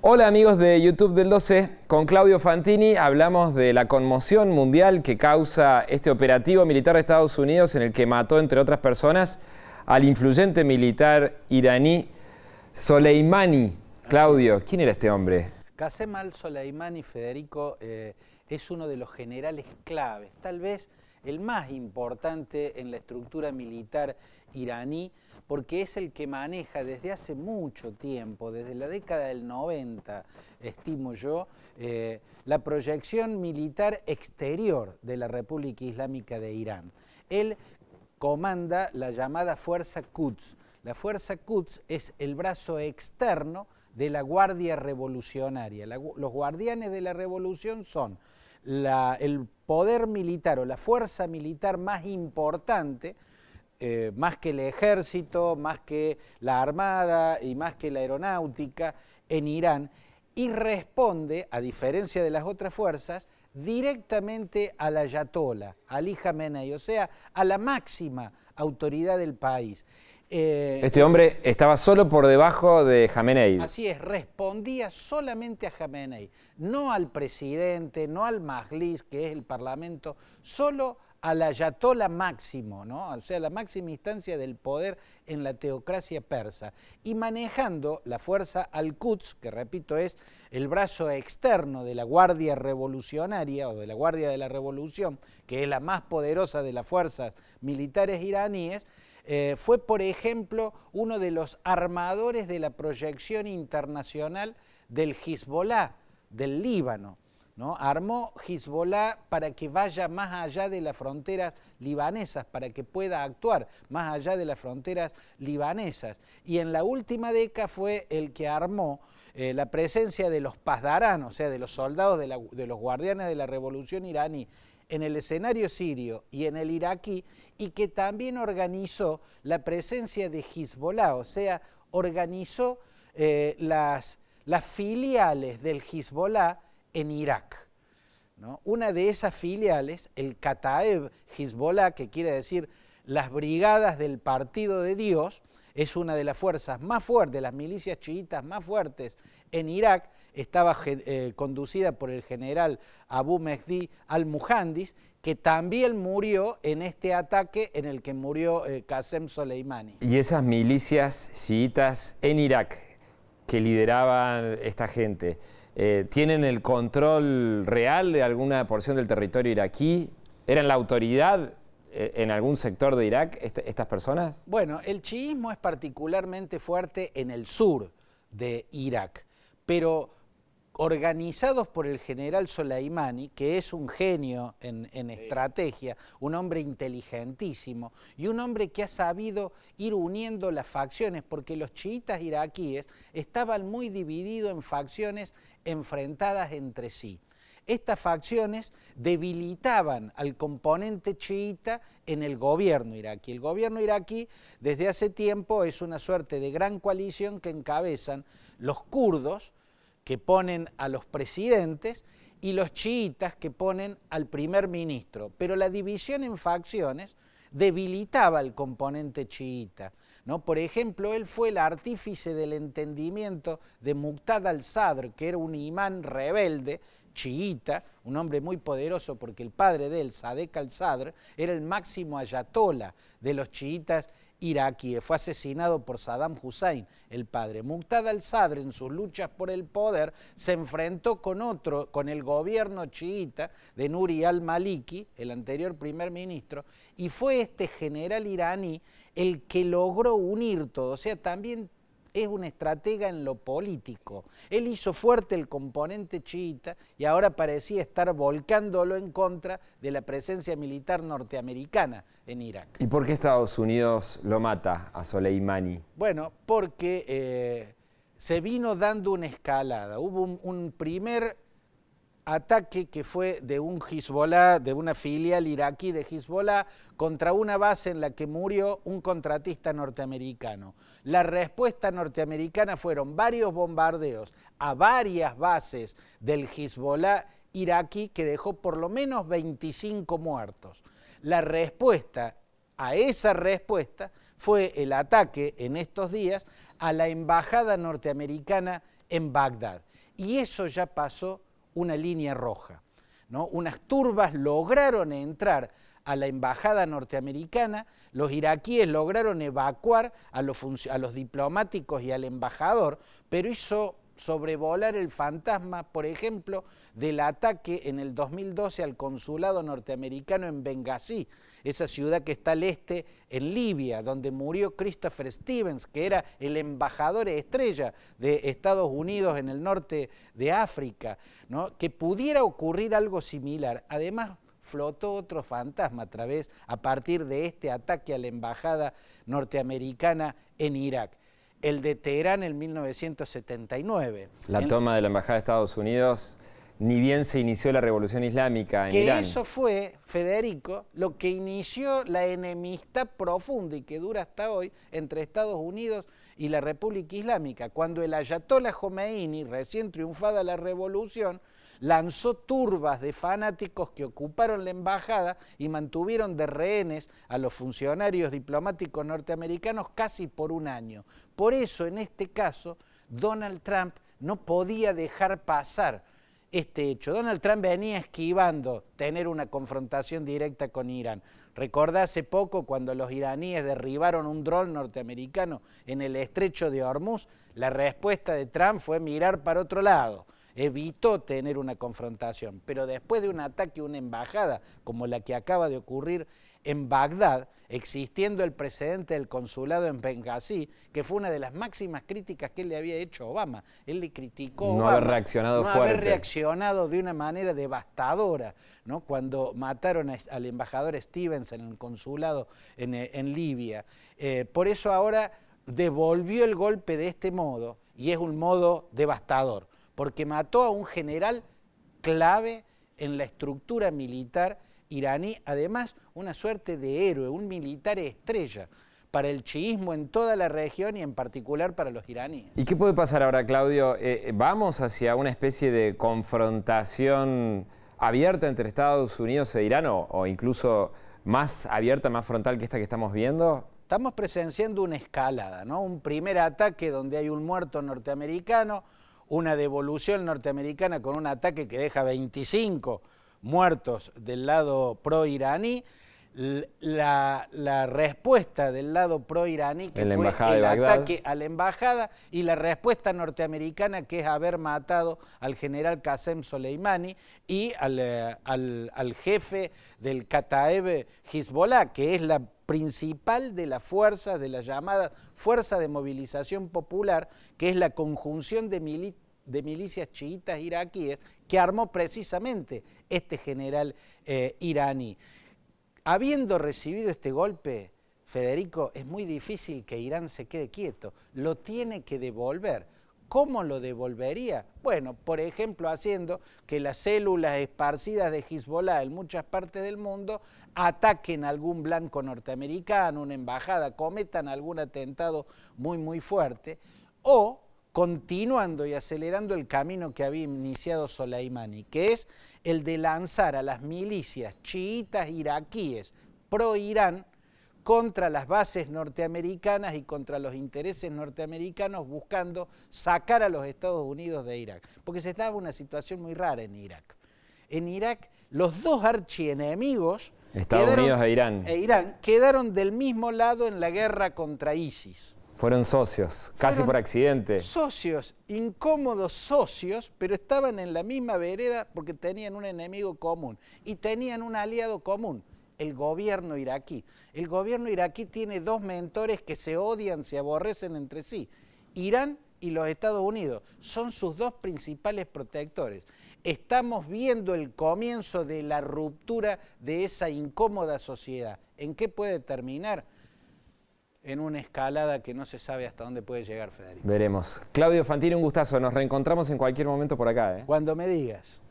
Hola amigos de YouTube del 12, con Claudio Fantini hablamos de la conmoción mundial que causa este operativo militar de Estados Unidos en el que mató, entre otras personas, al influyente militar iraní Soleimani. Claudio, ¿quién era este hombre? Qasem al-Soleimani, Federico, es uno de los generales claves, tal vez el más importante en la estructura militar iraní, porque es el que maneja desde hace mucho tiempo, desde la década del 90, estimo yo, la proyección militar exterior de la República Islámica de Irán. Él comanda la llamada Fuerza Quds. La Fuerza Quds es el brazo externo de la Guardia Revolucionaria. Los guardianes de la revolución son el poder militar o la fuerza militar más importante, más que el ejército, más que la armada y más que la aeronáutica en Irán, y responde, a diferencia de las otras fuerzas, directamente al ayatolá, Ali Jamenei, o sea, a la máxima autoridad del país. Este hombre estaba solo por debajo de Jamenei. Así es, respondía solamente a Jamenei, no al presidente, no al Majlis, que es el parlamento, solo al ayatolá máximo, ¿no? O sea, la máxima instancia del poder en la teocracia persa, y manejando la fuerza al-Quds, que repito es el brazo externo de la Guardia Revolucionaria o de la Guardia de la Revolución, que es la más poderosa de las fuerzas militares iraníes. Fue, por ejemplo, uno de los armadores de la proyección internacional del Hezbollah, del Líbano, ¿no? Armó Hezbollah para que vaya más allá de las fronteras libanesas, para que pueda actuar más allá de las fronteras libanesas. Y en la última década fue el que armó la presencia de los Pasdarán, o sea, de los soldados de los guardianes de la revolución iraní, en el escenario sirio y en el iraquí, y que también organizó la presencia de Hezbollah, o sea, organizó las filiales del Hezbollah en Irak, ¿no? Una de esas filiales, el Kataeb Hezbollah, que quiere decir las brigadas del Partido de Dios, es una de las fuerzas más fuertes, las milicias chiitas más fuertes en Irak. Estaba conducida por el general Abu Mehdi al-Muhandis, que también murió en este ataque en el que murió Qasem Soleimani. Y esas milicias chiitas en Irak que lideraban esta gente, ¿tienen el control real de alguna porción del territorio iraquí? ¿Eran la autoridad en algún sector de Irak estas personas? Bueno, el chiismo es particularmente fuerte en el sur de Irak, pero organizados por el general Soleimani, que es un genio en estrategia, un hombre inteligentísimo y un hombre que ha sabido ir uniendo las facciones, porque los chiitas iraquíes estaban muy divididos en facciones enfrentadas entre sí. Estas facciones debilitaban al componente chiita en el gobierno iraquí. El gobierno iraquí desde hace tiempo es una suerte de gran coalición que encabezan los kurdos, que ponen a los presidentes, y los chiitas, que ponen al primer ministro. Pero la división en facciones debilitaba al componente chiita, ¿no? Por ejemplo, él fue el artífice del entendimiento de Muqtada al-Sadr, que era un imán rebelde chiita, un hombre muy poderoso porque el padre de él, Sadek al-Sadr, era el máximo ayatolá de los chiitas iraquíes. Fue asesinado por Saddam Hussein, el padre. Muqtada al-Sadr, en sus luchas por el poder, se enfrentó con el gobierno chiita de Nuri al-Maliki, el anterior primer ministro, y fue este general iraní el que logró unir todo. O sea, también es un estratega en lo político. Él hizo fuerte el componente chiita y ahora parecía estar volcándolo en contra de la presencia militar norteamericana en Irak. ¿Y por qué Estados Unidos lo mata a Soleimani? Bueno, porque se vino dando una escalada. Hubo un primer ataque que fue de un Hezbollah, de una filial iraquí de Hezbollah, contra una base en la que murió un contratista norteamericano. La respuesta norteamericana fueron varios bombardeos a varias bases del Hezbollah iraquí, que dejó por lo menos 25 muertos. La respuesta a esa respuesta fue el ataque en estos días a la embajada norteamericana en Bagdad. Y eso ya pasó una línea roja, ¿no? Unas turbas lograron entrar a la embajada norteamericana, los iraquíes lograron evacuar a los diplomáticos y al embajador, pero hizo sobrevolar el fantasma, por ejemplo, del ataque en el 2012 al consulado norteamericano en Benghazi, esa ciudad que está al este en Libia, donde murió Christopher Stevens, que era el embajador estrella de Estados Unidos en el norte de África, ¿no? Que pudiera ocurrir algo similar. Además, flotó otro fantasma a partir de este ataque a la embajada norteamericana en Irak. El de Teherán en 1979. La toma de la embajada de Estados Unidos, ni bien se inició la revolución islámica en Irán. Eso fue, Federico, lo que inició la enemistad profunda y que dura hasta hoy entre Estados Unidos y la República Islámica. Cuando el ayatollah Jomeini, recién triunfada la revolución, lanzó turbas de fanáticos que ocuparon la embajada y mantuvieron de rehenes a los funcionarios diplomáticos norteamericanos casi por un año. Por eso, en este caso, Donald Trump no podía dejar pasar este hecho. Donald Trump venía esquivando tener una confrontación directa con Irán. Recordá hace poco cuando los iraníes derribaron un dron norteamericano en el estrecho de Hormuz, la respuesta de Trump fue mirar para otro lado. Evitó tener una confrontación, pero después de un ataque a una embajada como la que acaba de ocurrir en Bagdad, existiendo el precedente del consulado en Benghazi, que fue una de las máximas críticas que él le había hecho a Obama. Él le criticó a Obama no haber reaccionado fuerte. haber reaccionado de una manera devastadora, ¿no? Cuando mataron al embajador Stevens en el consulado en Libia. Por eso ahora devolvió el golpe de este modo, y es un modo devastador, porque mató a un general clave en la estructura militar iraní, además una suerte de héroe, un militar estrella para el chiismo en toda la región y en particular para los iraníes. ¿Y qué puede pasar ahora, Claudio? ¿Vamos hacia una especie de confrontación abierta entre Estados Unidos e Irán o incluso más abierta, más frontal que esta que estamos viendo? Estamos presenciando una escalada, ¿no? Un primer ataque donde hay un muerto norteamericano, una devolución norteamericana con un ataque que deja 25 muertos del lado pro-iraní, la respuesta del lado pro-iraní, que fue el ataque a la embajada, y la respuesta norteamericana, que es haber matado al general Qasem Soleimani y al jefe del Kataeb Hezbollah, que es la principal de las fuerzas, de la llamada Fuerza de Movilización Popular, que es la conjunción de milicias chiitas iraquíes que armó precisamente este general iraní. Habiendo recibido este golpe, Federico, es muy difícil que Irán se quede quieto, lo tiene que devolver. ¿Cómo lo devolvería? Bueno, por ejemplo, haciendo que las células esparcidas de Hezbollah en muchas partes del mundo ataquen a algún blanco norteamericano, una embajada, cometan algún atentado muy fuerte, o continuando y acelerando el camino que había iniciado Soleimani, que es el de lanzar a las milicias chiitas iraquíes pro-Irán contra las bases norteamericanas y contra los intereses norteamericanos, buscando sacar a los Estados Unidos de Irak. Porque se daba una situación muy rara en Irak. En Irak, los dos archienemigos, Estados Unidos e Irán, quedaron del mismo lado en la guerra contra ISIS. Fueron socios, casi por accidente. Socios, incómodos socios, pero estaban en la misma vereda porque tenían un enemigo común y tenían un aliado común, el gobierno iraquí. El gobierno iraquí tiene dos mentores que se odian, se aborrecen entre sí. Irán y los Estados Unidos son sus dos principales protectores. Estamos viendo el comienzo de la ruptura de esa incómoda sociedad. ¿En qué puede terminar? En una escalada que no se sabe hasta dónde puede llegar, Federico. Veremos. Claudio Fantini, un gustazo. Nos reencontramos en cualquier momento por acá, ¿eh? Cuando me digas.